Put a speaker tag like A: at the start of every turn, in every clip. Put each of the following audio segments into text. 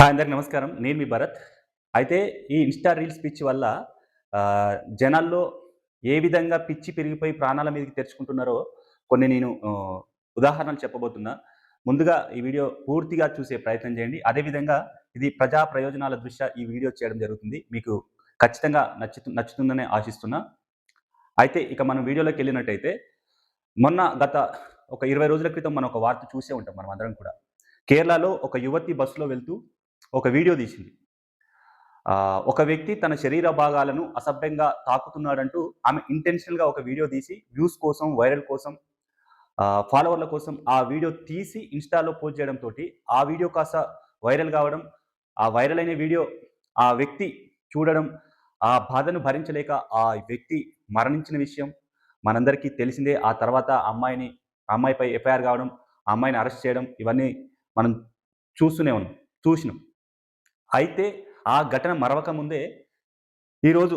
A: అందరికి నమస్కారం. నేను మీ భరత్. అయితే ఈ ఇన్‌స్టా రీల్స్ పిచ్చి వల్ల జనాల్లో ఏ విధంగా పిచ్చి పెరిగిపోయి ప్రాణాల మీదకి తెచ్చుకుంటున్నారో కొన్ని నేను ఉదాహరణలు చెప్పబోతున్నా. ముందుగా ఈ వీడియో పూర్తిగా చూసే ప్రయత్నం చేయండి. అదేవిధంగా ఇది ప్రజా ప్రయోజనాల దృష్ట్యా ఈ వీడియో చేయడం జరుగుతుంది. మీకు ఖచ్చితంగా నచ్చుతుందనే ఆశిస్తున్నా. అయితే ఇక మనం వీడియోలోకెళ్ళినట్టయితే గత ఒక 20 రోజుల క్రితం మనం ఒక వార్త చూసే ఉంటాం మనమందరం కూడా. కేరళలో ఒక యువతి బస్సులో వెళ్తూ ఒక వీడియో తీసింది. ఒక వ్యక్తి తన శరీర భాగాలను అసభ్యంగా తాకుతున్నాడంటూ ఆమె ఇంటెన్షనల్‌గా ఒక వీడియో తీసి వ్యూస్ కోసం, వైరల్ కోసం, ఫాలోవర్ల కోసం ఆ వీడియో తీసి ఇన్‌స్టాలో పోస్ట్ చేయడంతోటి ఆ వీడియో కాస్త వైరల్ కావడం, ఆ వైరల్ అయిన వీడియో ఆ వ్యక్తి చూడడం, ఆ బాధను భరించలేక ఆ వ్యక్తి మరణించిన విషయం మనందరికీ తెలిసిందే. ఆ తర్వాత ఆ అమ్మాయిపై ఎఫ్ఐఆర్ కావడం, ఆ అమ్మాయిని అరెస్ట్ చేయడం ఇవన్నీ మనం చూసినాం. అయితే ఆ ఘటన మరవక ముందే ఈరోజు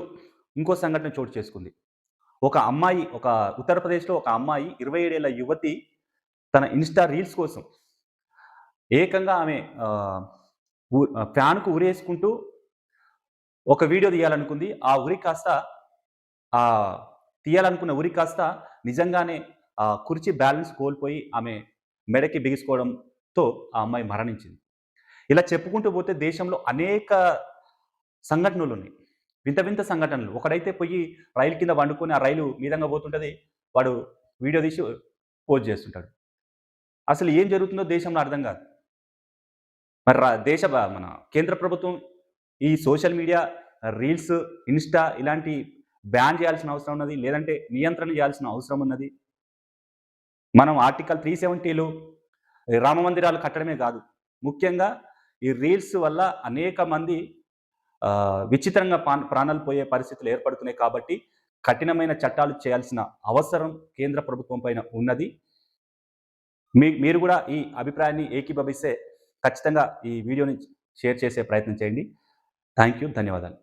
A: ఇంకో సంఘటన చోటు చేసుకుంది. ఒక ఉత్తరప్రదేశ్‌లో ఒక అమ్మాయి 27 ఏళ్ల యువతి తన ఇన్‌స్టా రీల్స్ కోసం ఏకంగా ఆమె ఫ్యాన్‌కు ఉరేసుకుంటూ ఒక వీడియో తీయాలనుకుంది. ఆహ్, తీయాలనుకున్న ఉరి కాస్త నిజంగానే కుర్చీ బ్యాలెన్స్ కోల్పోయి ఆమె మెడకి బిగుసుకోవడంతో ఆ అమ్మాయి మరణించింది. ఇలా చెప్పుకుంటూ పోతే దేశంలో అనేక సంఘటనలున్నాయి. వింత వింత సంఘటనలు. ఒకడైతే పొయ్యి రైలు కింద పండుకొని ఆ రైలు మీదంగా పోతుంటది. వాడు వీడియో తీసి పోస్ట్ చేస్తుంటాడు. అసలు ఏం జరుగుతుందో దేశంలో అర్థం కాదు. మరి ర దేశ బ మన కేంద్ర ప్రభుత్వం ఈ సోషల్ మీడియా, రీల్స్, ఇన్‌స్టా ఇలాంటి బ్యాన్ చేయాల్సిన అవసరం ఉన్నది. లేదంటే నియంత్రణ చేయాల్సిన అవసరం ఉన్నది. మనం ఆర్టికల్ 370లో రామ మందిరాలు కట్టడమే కాదు. ముఖ్యంగా ఈ రీల్స్ వల్ల అనేక మంది విచిత్రంగా ప్రాణాలు పోయే పరిస్థితులు ఏర్పడుతున్నాయి కాబట్టి, కఠినమైన చట్టాలు చేయాల్సిన అవసరం కేంద్ర ప్రభుత్వం పైన ఉన్నది. మీరు కూడా ఈ అభిప్రాయాన్ని ఏకీభవిస్తే ఖచ్చితంగా ఈ వీడియోని షేర్ చేసే ప్రయత్నం చేయండి. Thank you. ధన్యవాదాలు.